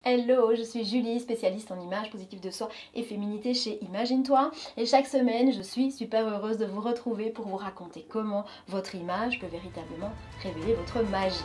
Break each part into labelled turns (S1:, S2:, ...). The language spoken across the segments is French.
S1: Hello, je suis Julie, spécialiste en image positive de soi et féminité chez Imagine-toi. Et chaque semaine, je suis super heureuse de vous retrouver pour vous raconter comment votre image peut véritablement révéler votre magie.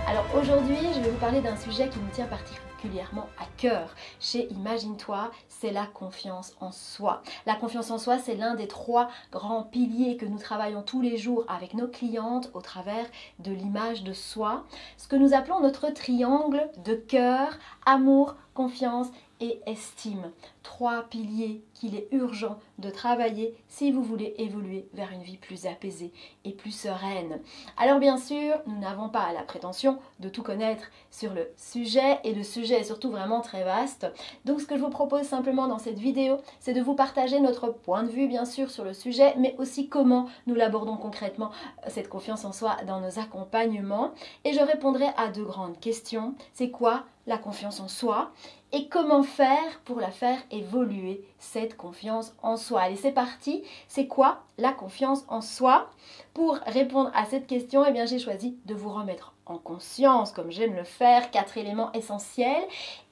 S1: Alors aujourd'hui, je vais vous parler d'un sujet qui nous tient particulièrement à cœur chez Imagine-toi, c'est la confiance en soi. La confiance en soi, c'est l'un des 3 grands piliers que nous travaillons tous les jours avec nos clientes au travers de l'image de soi. Ce que nous appelons notre triangle de cœur, amour, confiance et estime. 3 piliers qu'il est urgent de travailler si vous voulez évoluer vers une vie plus apaisée et plus sereine. Alors bien sûr, nous n'avons pas la prétention de tout connaître sur le sujet et le sujet est surtout vraiment très vaste. Donc ce que je vous propose simplement dans cette vidéo, c'est de vous partager notre point de vue bien sûr sur le sujet, mais aussi comment nous l'abordons concrètement, cette confiance en soi dans nos accompagnements. Et je répondrai à 2 grandes questions. C'est quoi la confiance en soi et comment faire pour la faire évoluer, cette confiance en soi. Allez, c'est parti. C'est quoi la confiance en soi? Pour répondre à cette question, eh bien, j'ai choisi de vous remettre en conscience, comme j'aime le faire, 4 éléments essentiels.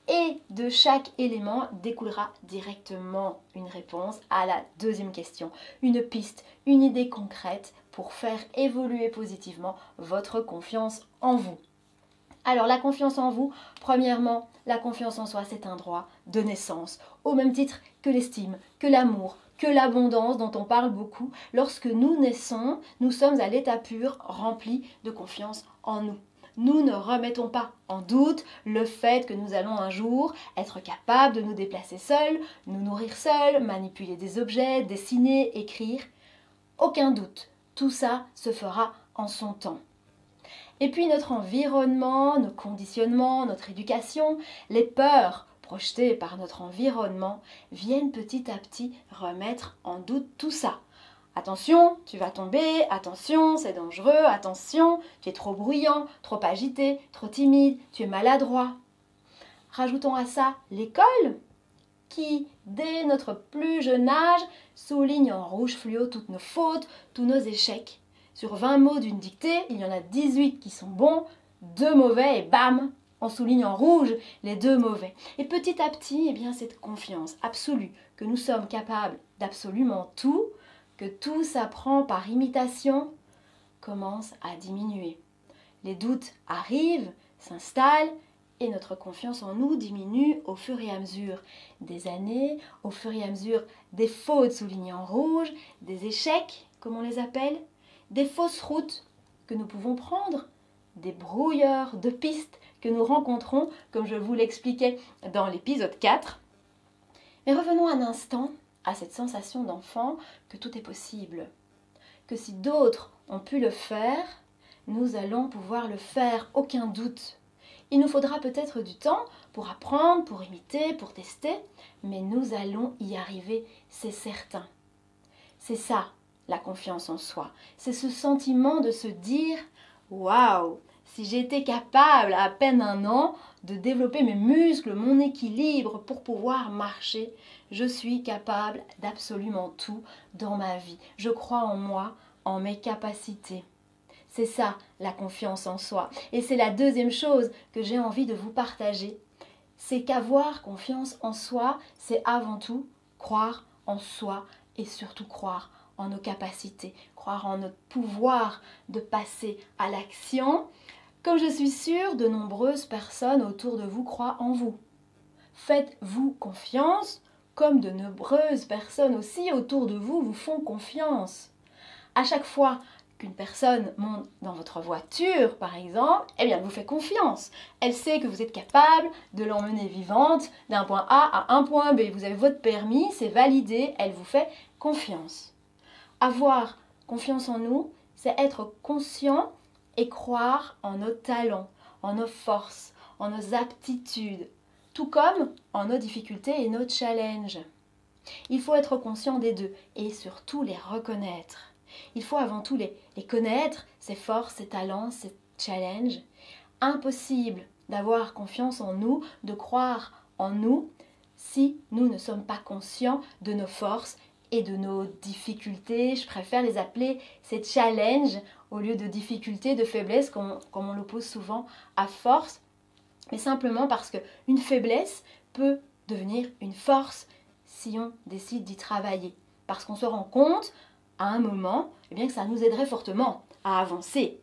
S1: Et de chaque élément découlera directement une réponse à la 2e question. Une piste, une idée concrète pour faire évoluer positivement votre confiance en vous. Alors la confiance en vous, premièrement, la confiance en soi, c'est un droit de naissance, au même titre que l'estime, que l'amour, que l'abondance dont on parle beaucoup. Lorsque nous naissons, nous sommes à l'état pur, rempli de confiance en nous. Nous ne remettons pas en doute le fait que nous allons un jour être capables de nous déplacer seuls, nous nourrir seuls, manipuler des objets, dessiner, écrire. Aucun doute, tout ça se fera en son temps. Et puis notre environnement, nos conditionnements, notre éducation, les peurs projetées par notre environnement viennent petit à petit remettre en doute tout ça. Attention, tu vas tomber, attention, c'est dangereux, attention, tu es trop bruyant, trop agité, trop timide, tu es maladroit. Rajoutons à ça l'école qui, dès notre plus jeune âge, souligne en rouge fluo toutes nos fautes, tous nos échecs. Sur 20 mots d'une dictée, il y en a 18 qui sont bons, 2 mauvais et bam, on souligne en rouge les 2 mauvais. Et petit à petit, eh bien, cette confiance absolue que nous sommes capables d'absolument tout, que tout s'apprend par imitation, commence à diminuer. Les doutes arrivent, s'installent et notre confiance en nous diminue au fur et à mesure des années, au fur et à mesure des fautes soulignées en rouge, des échecs, comme on les appelle, des fausses routes que nous pouvons prendre, des brouilleurs de pistes que nous rencontrons, comme je vous l'expliquais dans l'épisode 4. Mais revenons un instant à cette sensation d'enfant que tout est possible, que si d'autres ont pu le faire, nous allons pouvoir le faire, aucun doute. Il nous faudra peut-être du temps pour apprendre, pour imiter, pour tester, mais nous allons y arriver, c'est certain. C'est ça, la confiance en soi. C'est ce sentiment de se dire « Waouh, si j'étais capable à peine 1 an de développer mes muscles, mon équilibre pour pouvoir marcher, je suis capable d'absolument tout dans ma vie. Je crois en moi, en mes capacités. » C'est ça, la confiance en soi. Et c'est la 2e chose que j'ai envie de vous partager. C'est qu'avoir confiance en soi, c'est avant tout croire en soi et surtout croire en nos capacités, croire en notre pouvoir de passer à l'action. Comme je suis sûre, de nombreuses personnes autour de vous croient en vous. Faites-vous confiance, comme de nombreuses personnes aussi autour de vous vous font confiance. À chaque fois qu'une personne monte dans votre voiture, par exemple, eh bien, elle vous fait confiance. Elle sait que vous êtes capable de l'emmener vivante d'un point A à un point B. Vous avez votre permis, c'est validé, elle vous fait confiance. Avoir confiance en nous, c'est être conscient et croire en nos talents, en nos forces, en nos aptitudes, tout comme en nos difficultés et nos challenges. Il faut être conscient des 2 et surtout les reconnaître. Il faut avant tout les connaître, ses forces, ses talents, ses challenge. Impossible d'avoir confiance en nous, de croire en nous, si nous ne sommes pas conscients de nos forces et de nos difficultés. Je préfère les appeler ces challenges au lieu de difficultés, de faiblesses, comme on l'oppose souvent à force. Mais simplement parce qu'une faiblesse peut devenir une force si on décide d'y travailler. Parce qu'on se rend compte à un moment que ça nous aiderait fortement à avancer.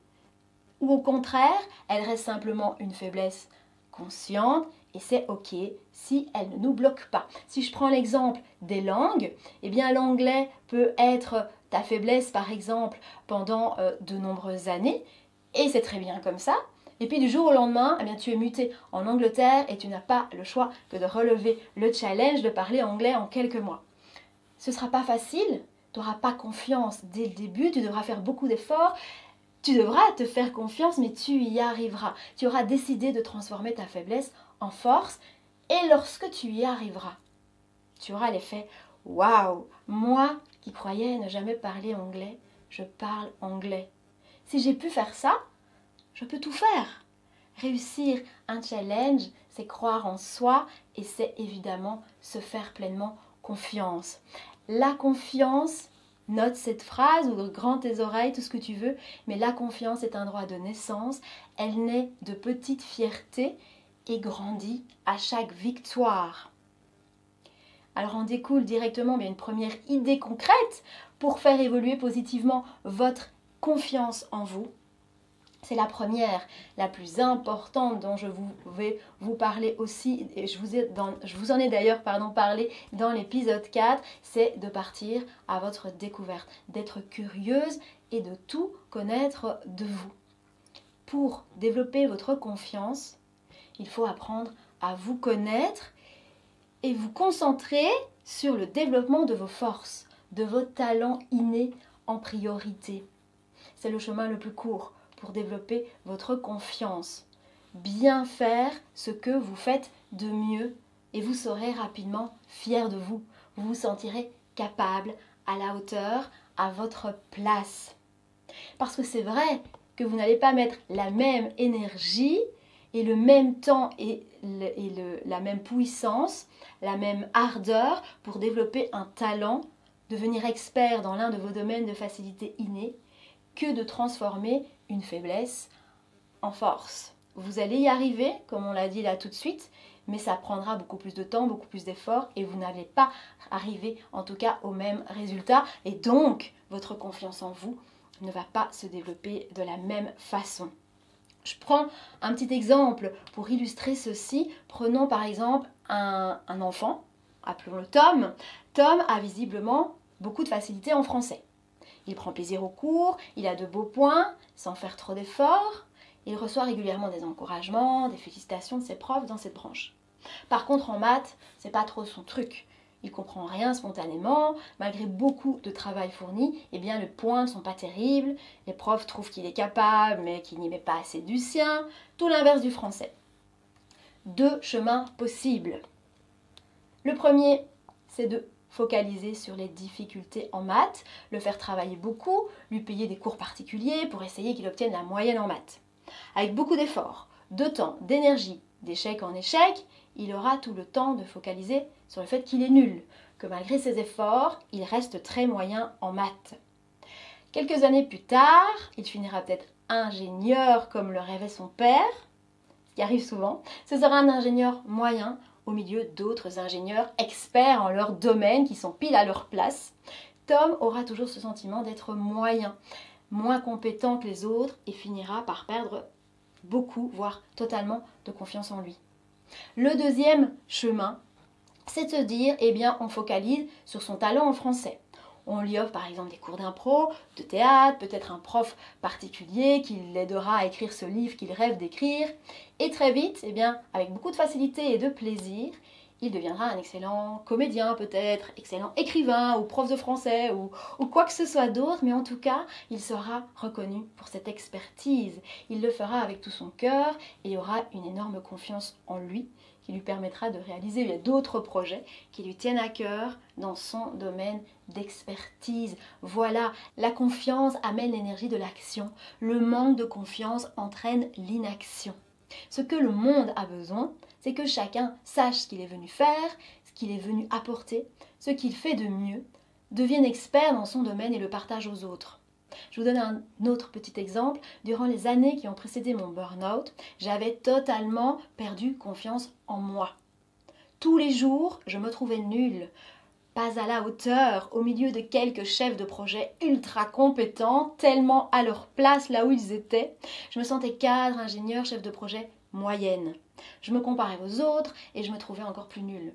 S1: Ou au contraire, elle reste simplement une faiblesse consciente et c'est ok si elle ne nous bloque pas. Si je prends l'exemple des langues, l'anglais peut être ta faiblesse par exemple pendant de nombreuses années et c'est très bien comme ça. Et puis du jour au lendemain, tu es muté en Angleterre et tu n'as pas le choix que de relever le challenge de parler anglais en quelques mois. Ce ne sera pas facile, tu n'auras pas confiance dès le début, tu devras faire beaucoup d'efforts. Tu devras te faire confiance, mais tu y arriveras. Tu auras décidé de transformer ta faiblesse en force. Et lorsque tu y arriveras, tu auras l'effet « Waouh, moi qui croyais ne jamais parler anglais, je parle anglais. Si j'ai pu faire ça, je peux tout faire. » Réussir un challenge, c'est croire en soi et c'est évidemment se faire pleinement confiance. La confiance... Note cette phrase ou grand tes oreilles, tout ce que tu veux, mais la confiance est un droit de naissance. Elle naît de petites fiertés et grandit à chaque victoire. Alors en découle directement une première idée concrète pour faire évoluer positivement votre confiance en vous. C'est la première, la plus importante dont je vais vous parler aussi, et je vous en ai d'ailleurs parlé dans l'épisode 4, c'est de partir à votre découverte, d'être curieuse et de tout connaître de vous. Pour développer votre confiance, il faut apprendre à vous connaître et vous concentrer sur le développement de vos forces, de vos talents innés en priorité. C'est le chemin le plus court pour développer votre confiance. Bien faire ce que vous faites de mieux et vous serez rapidement fier de vous. Vous vous sentirez capable, à la hauteur, à votre place. Parce que c'est vrai que vous n'allez pas mettre la même énergie et le même temps et la même puissance, la même ardeur pour développer un talent, devenir expert dans l'un de vos domaines de facilité innée, que de transformer une faiblesse en force. Vous allez y arriver, comme on l'a dit là tout de suite, mais ça prendra beaucoup plus de temps, beaucoup plus d'efforts et vous n'allez pas arriver en tout cas au même résultat et donc votre confiance en vous ne va pas se développer de la même façon. Je prends un petit exemple pour illustrer ceci. Prenons par exemple un enfant, appelons-le Tom. Tom a visiblement beaucoup de facilité en français. Il prend plaisir aux cours, il a de beaux points, sans faire trop d'efforts. Il reçoit régulièrement des encouragements, des félicitations de ses profs dans cette branche. Par contre, en maths, c'est pas trop son truc. Il comprend rien spontanément, malgré beaucoup de travail fourni, les points ne sont pas terribles, les profs trouvent qu'il est capable, mais qu'il n'y met pas assez du sien, tout l'inverse du français. Deux chemins possibles. Le premier, c'est de focaliser sur les difficultés en maths, le faire travailler beaucoup, lui payer des cours particuliers pour essayer qu'il obtienne la moyenne en maths. Avec beaucoup d'efforts, de temps, d'énergie, d'échec en échec, il aura tout le temps de focaliser sur le fait qu'il est nul, que malgré ses efforts, il reste très moyen en maths. Quelques années plus tard, il finira peut-être ingénieur comme le rêvait son père, ce qui arrive souvent. Ce sera un ingénieur moyen au milieu d'autres ingénieurs experts en leur domaine qui sont pile à leur place. Tom aura toujours ce sentiment d'être moyen, moins compétent que les autres et finira par perdre beaucoup, voire totalement de confiance en lui. Le deuxième chemin, c'est de se dire, on focalise sur son talent en français. On lui offre par exemple des cours d'impro, de théâtre, peut-être un prof particulier qui l'aidera à écrire ce livre qu'il rêve d'écrire. Et très vite, avec beaucoup de facilité et de plaisir, il deviendra un excellent comédien peut-être, excellent écrivain ou prof de français ou quoi que ce soit d'autre, mais en tout cas, il sera reconnu pour cette expertise. Il le fera avec tout son cœur et aura une énorme confiance en lui qui lui permettra de réaliser d'autres projets qui lui tiennent à cœur dans son domaine d'expertise. Voilà, la confiance amène l'énergie de l'action. Le manque de confiance entraîne l'inaction. Ce que le monde a besoin, c'est que chacun sache ce qu'il est venu faire, ce qu'il est venu apporter, ce qu'il fait de mieux, devienne expert dans son domaine et le partage aux autres. Je vous donne un autre petit exemple. Durant les années qui ont précédé mon burn-out, j'avais totalement perdu confiance en moi. Tous les jours, je me trouvais nulle, pas à la hauteur, au milieu de quelques chefs de projet ultra compétents, tellement à leur place là où ils étaient. Je me sentais cadre, ingénieur, chef de projet moyenne. Je me comparais aux autres et je me trouvais encore plus nulle.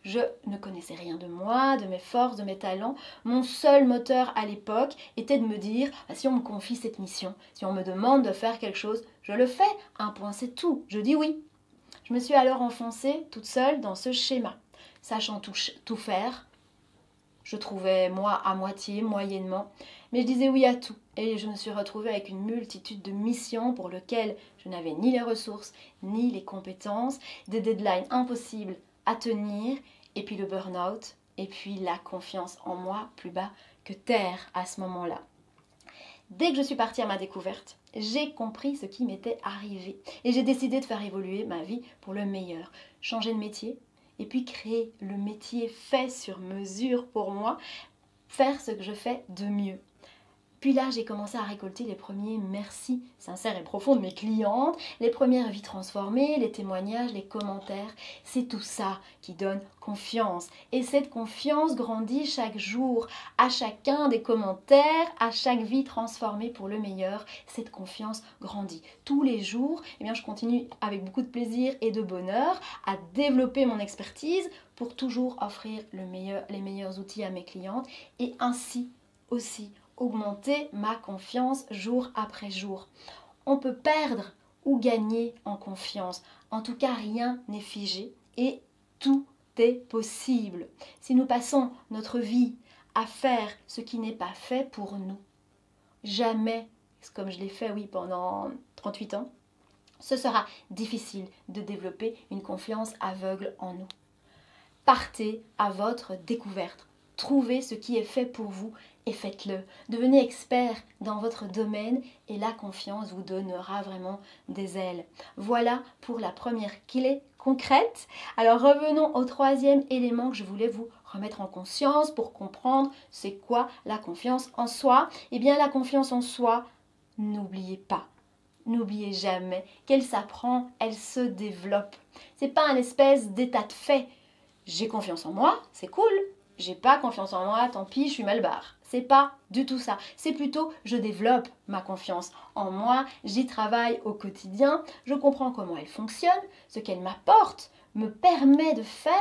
S1: Je ne connaissais rien de moi, de mes forces, de mes talents. Mon seul moteur à l'époque était de me dire si on me confie cette mission, si on me demande de faire quelque chose, je le fais. Un point, c'est tout. Je dis oui. Je me suis alors enfoncée toute seule dans ce schéma. Sachant tout faire, je trouvais moi à moitié, moyennement, mais je disais oui à tout. Et je me suis retrouvée avec une multitude de missions pour lesquelles je n'avais ni les ressources, ni les compétences, des deadlines impossibles à tenir, et puis le burn-out, et puis la confiance en moi plus bas que terre à ce moment-là. Dès que je suis partie à ma découverte, j'ai compris ce qui m'était arrivé et j'ai décidé de faire évoluer ma vie pour le meilleur. Changer de métier et puis créer le métier fait sur mesure pour moi, faire ce que je fais de mieux. Puis là, j'ai commencé à récolter les premiers merci sincères et profonds de mes clientes, les premières vies transformées, les témoignages, les commentaires. C'est tout ça qui donne confiance. Et cette confiance grandit chaque jour. À chacun des commentaires, à chaque vie transformée pour le meilleur, cette confiance grandit. Tous les jours, je continue avec beaucoup de plaisir et de bonheur à développer mon expertise pour toujours offrir les meilleurs outils à mes clientes et ainsi aussi augmenter ma confiance jour après jour. On peut perdre ou gagner en confiance. En tout cas, rien n'est figé et tout est possible. Si nous passons notre vie à faire ce qui n'est pas fait pour nous, jamais, comme je l'ai fait pendant 38 ans, ce sera difficile de développer une confiance aveugle en nous. Partez à votre découverte. Trouvez ce qui est fait pour vous et faites-le. Devenez expert dans votre domaine et la confiance vous donnera vraiment des ailes. Voilà pour la première clé concrète. Alors revenons au troisième élément que je voulais vous remettre en conscience pour comprendre c'est quoi la confiance en soi. Eh bien la confiance en soi, n'oubliez pas. N'oubliez jamais qu'elle s'apprend, elle se développe. C'est pas un espèce d'état de fait. J'ai confiance en moi, c'est cool. J'ai pas confiance en moi, tant pis, je suis mal barre. C'est pas du tout ça. C'est plutôt je développe ma confiance en moi, j'y travaille au quotidien, je comprends comment elle fonctionne, ce qu'elle m'apporte, me permet de faire,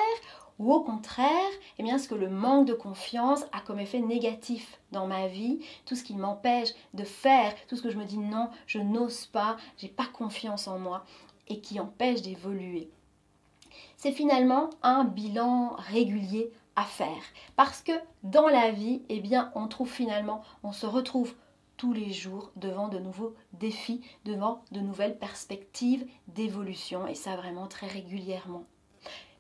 S1: ou au contraire, ce que le manque de confiance a comme effet négatif dans ma vie, tout ce qui m'empêche de faire, tout ce que je me dis non, je n'ose pas, j'ai pas confiance en moi et qui empêche d'évoluer. C'est finalement un bilan régulier à faire. Parce que dans la vie, on se retrouve tous les jours devant de nouveaux défis, devant de nouvelles perspectives d'évolution, et ça vraiment très régulièrement.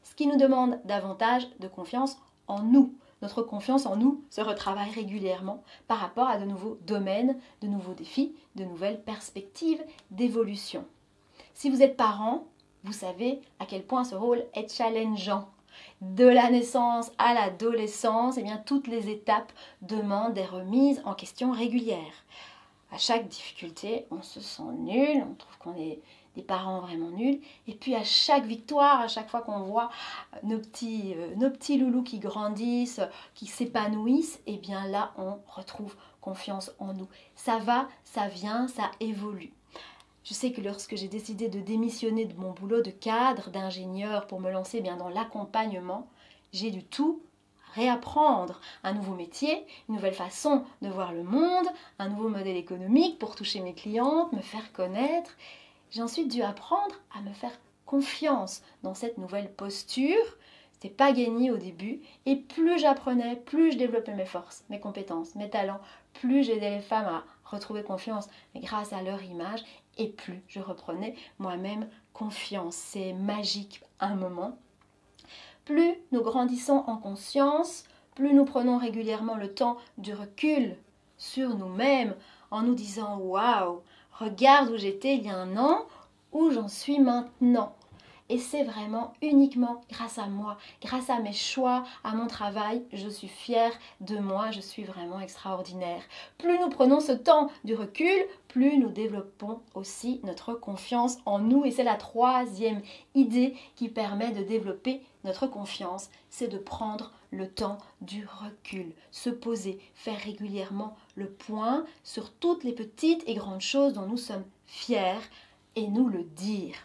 S1: Ce qui nous demande davantage de confiance en nous. Notre confiance en nous se retravaille régulièrement par rapport à de nouveaux domaines, de nouveaux défis, de nouvelles perspectives d'évolution. Si vous êtes parent, vous savez à quel point ce rôle est challengeant. De la naissance à l'adolescence, toutes les étapes demandent des remises en question régulières. À chaque difficulté, on se sent nul, on trouve qu'on est des parents vraiment nuls. Et puis à chaque victoire, à chaque fois qu'on voit nos petits loulous qui grandissent, qui s'épanouissent, là on retrouve confiance en nous. Ça va, ça vient, ça évolue. Je sais que lorsque j'ai décidé de démissionner de mon boulot de cadre, d'ingénieur pour me lancer dans l'accompagnement, j'ai dû tout réapprendre. Un nouveau métier, une nouvelle façon de voir le monde, un nouveau modèle économique pour toucher mes clientes, me faire connaître. J'ai ensuite dû apprendre à me faire confiance dans cette nouvelle posture, C'était pas gagné au début. Et plus j'apprenais, plus je développais mes forces, mes compétences, mes talents, plus j'aidais les femmes à retrouver confiance grâce à leur image, et plus je reprenais moi-même confiance. C'est magique un moment. Plus nous grandissons en conscience, plus nous prenons régulièrement le temps du recul sur nous-mêmes en nous disant « Waouh, regarde où j'étais il y a un an, où j'en suis maintenant ». Et c'est vraiment uniquement grâce à moi, grâce à mes choix, à mon travail, je suis fière de moi, je suis vraiment extraordinaire. Plus nous prenons ce temps du recul, plus nous développons aussi notre confiance en nous. Et c'est la troisième idée qui permet de développer notre confiance, c'est de prendre le temps du recul, se poser, faire régulièrement le point sur toutes les petites et grandes choses dont nous sommes fiers et nous le dire.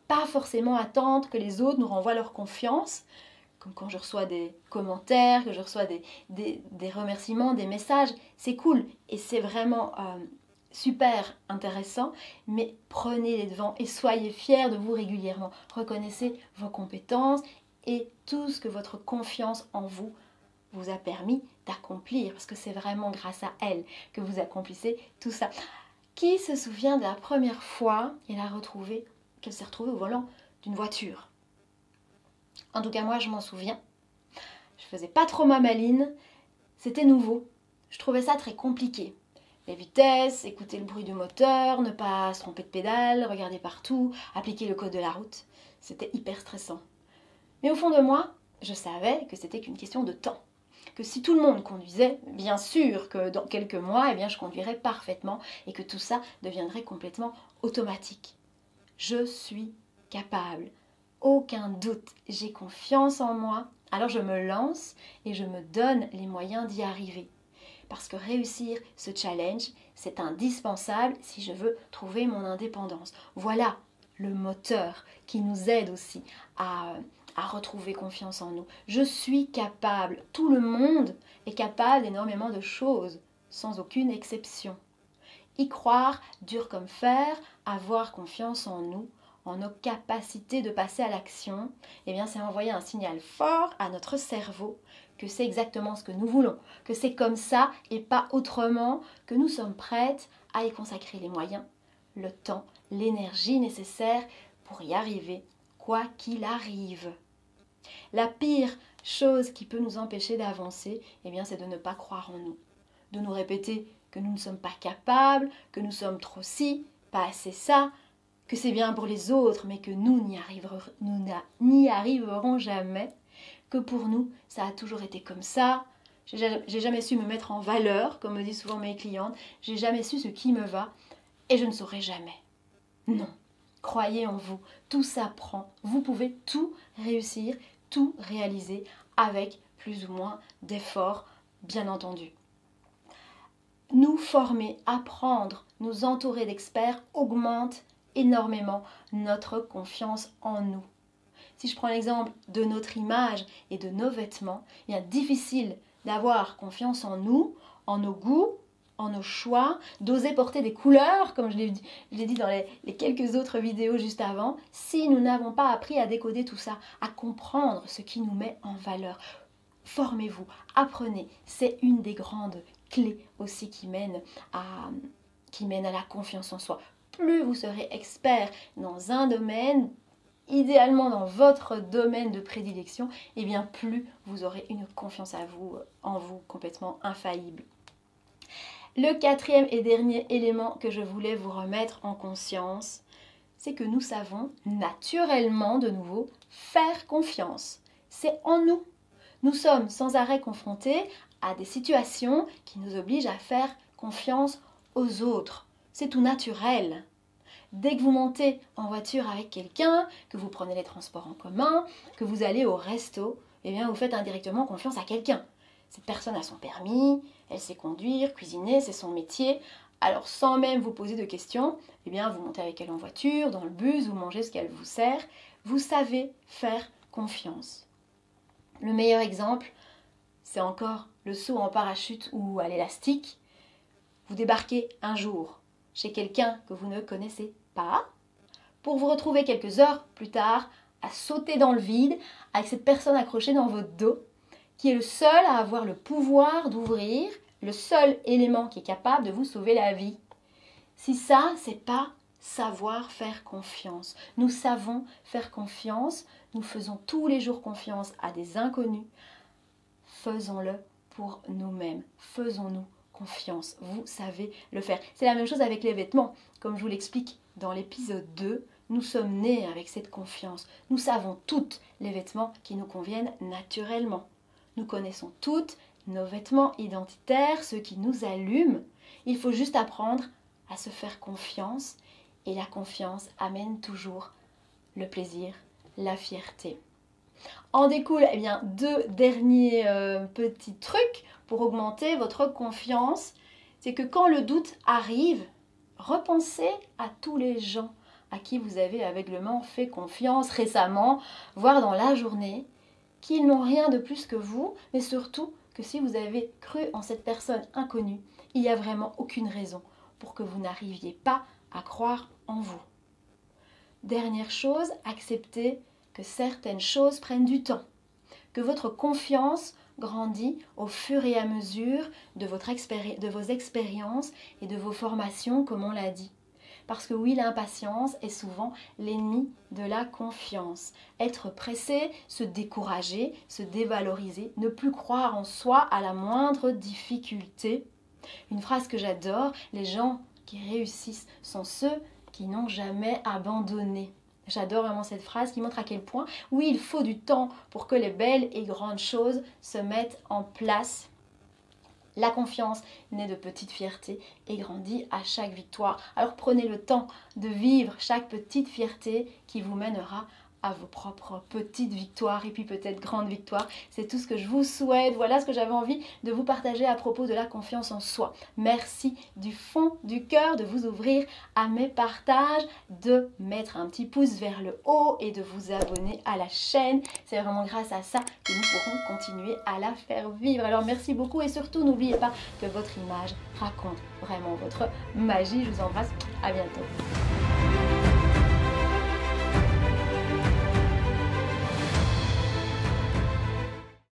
S1: Pas forcément attendre que les autres nous renvoient leur confiance, comme quand je reçois des commentaires, que je reçois des remerciements, des messages, c'est cool et c'est vraiment super intéressant, mais prenez les devants et soyez fiers de vous régulièrement. Reconnaissez vos compétences et tout ce que votre confiance en vous vous a permis d'accomplir, parce que c'est vraiment grâce à elle que vous accomplissez tout ça. Qui se souvient de la première fois qu'elle s'est retrouvée au volant d'une voiture? En tout cas, moi, je m'en souviens. Je faisais pas trop ma maline. C'était nouveau. Je trouvais ça très compliqué. Les vitesses, écouter le bruit du moteur, ne pas se tromper de pédale, regarder partout, appliquer le code de la route. C'était hyper stressant. Mais au fond de moi, je savais que c'était qu'une question de temps. Que si tout le monde conduisait, bien sûr que dans quelques mois, je conduirais parfaitement et que tout ça deviendrait complètement automatique. Je suis capable, aucun doute, j'ai confiance en moi, alors je me lance et je me donne les moyens d'y arriver. Parce que réussir ce challenge, c'est indispensable si je veux trouver mon indépendance. Voilà le moteur qui nous aide aussi à retrouver confiance en nous. Je suis capable, tout le monde est capable d'énormément de choses, sans aucune exception. Y croire, dur comme fer, avoir confiance en nous, en nos capacités de passer à l'action, c'est envoyer un signal fort à notre cerveau que c'est exactement ce que nous voulons, que c'est comme ça et pas autrement, que nous sommes prêtes à y consacrer les moyens, le temps, l'énergie nécessaire pour y arriver, quoi qu'il arrive. La pire chose qui peut nous empêcher d'avancer, c'est de ne pas croire en nous, de nous répéter que nous ne sommes pas capables, que nous sommes trop ci, pas assez ça, que c'est bien pour les autres, mais que nous n'y arriverons jamais, que pour nous, ça a toujours été comme ça. J'ai jamais su me mettre en valeur, comme me disent souvent mes clientes, j'ai jamais su ce qui me va, et je ne saurai jamais. Non, croyez en vous, tout s'apprend, vous pouvez tout réussir, tout réaliser avec plus ou moins d'efforts, bien entendu. Nous former, apprendre, nous entourer d'experts augmente énormément notre confiance en nous. Si je prends l'exemple de notre image et de nos vêtements, il est difficile d'avoir confiance en nous, en nos goûts, en nos choix, d'oser porter des couleurs, comme je l'ai dit dans les quelques autres vidéos juste avant, si nous n'avons pas appris à décoder tout ça, à comprendre ce qui nous met en valeur. Formez-vous, apprenez, c'est une des grandes clés aussi qui mène à la confiance en soi. Plus vous serez expert dans un domaine, idéalement dans votre domaine de prédilection, plus vous aurez une confiance en vous complètement infaillible. Le quatrième et dernier élément que je voulais vous remettre en conscience, c'est que nous savons naturellement, de nouveau, faire confiance. C'est en nous. Nous sommes sans arrêt confrontés à des situations qui nous obligent à faire confiance aux autres. C'est tout naturel. Dès que vous montez en voiture avec quelqu'un, que vous prenez les transports en commun, que vous allez au resto, vous faites indirectement confiance à quelqu'un. Cette personne a son permis, elle sait conduire, cuisiner, c'est son métier. Alors sans même vous poser de questions, vous montez avec elle en voiture, dans le bus, vous mangez ce qu'elle vous sert. Vous savez faire confiance. Le meilleur exemple, c'est encore le saut en parachute ou à l'élastique. Vous débarquez un jour chez quelqu'un que vous ne connaissez pas, pour vous retrouver quelques heures plus tard à sauter dans le vide avec cette personne accrochée dans votre dos, qui est le seul à avoir le pouvoir d'ouvrir, le seul élément qui est capable de vous sauver la vie. Si ça, c'est pas savoir faire confiance. Nous savons faire confiance, nous faisons tous les jours confiance à des inconnus. Faisons-le pour nous-mêmes. Faisons-nous confiance. Vous savez le faire. C'est la même chose avec les vêtements. Comme je vous l'explique dans l'épisode 2, nous sommes nés avec cette confiance. Nous savons toutes les vêtements qui nous conviennent naturellement. Nous connaissons toutes nos vêtements identitaires, ceux qui nous allument. Il faut juste apprendre à se faire confiance. Et la confiance amène toujours le plaisir, la fierté. En découle deux derniers petits trucs pour augmenter votre confiance. C'est que quand le doute arrive, repensez à tous les gens à qui vous avez aveuglément fait confiance récemment, voire dans la journée, qu'ils n'ont rien de plus que vous, mais surtout que si vous avez cru en cette personne inconnue, il n'y a vraiment aucune raison pour que vous n'arriviez pas à croire en vous. Dernière chose, acceptez que certaines choses prennent du temps, que votre confiance grandit au fur et à mesure de vos expériences et de vos formations, comme on l'a dit. Parce que oui, l'impatience est souvent l'ennemi de la confiance. Être pressé, se décourager, se dévaloriser, ne plus croire en soi à la moindre difficulté. Une phrase que j'adore, les gens qui réussissent sont ceux qui n'ont jamais abandonné. J'adore vraiment cette phrase qui montre à quel point, oui, il faut du temps pour que les belles et grandes choses se mettent en place. La confiance naît de petites fiertés et grandit à chaque victoire. Alors prenez le temps de vivre chaque petite fierté qui vous mènera à vos propres petites victoires et puis peut-être grandes victoires. C'est tout ce que je vous souhaite. Voilà ce que j'avais envie de vous partager à propos de la confiance en soi. Merci du fond du cœur de vous ouvrir à mes partages, de mettre un petit pouce vers le haut et de vous abonner à la chaîne. C'est vraiment grâce à ça que nous pourrons continuer à la faire vivre. Alors merci beaucoup et surtout n'oubliez pas que votre image raconte vraiment votre magie. Je vous embrasse. À bientôt.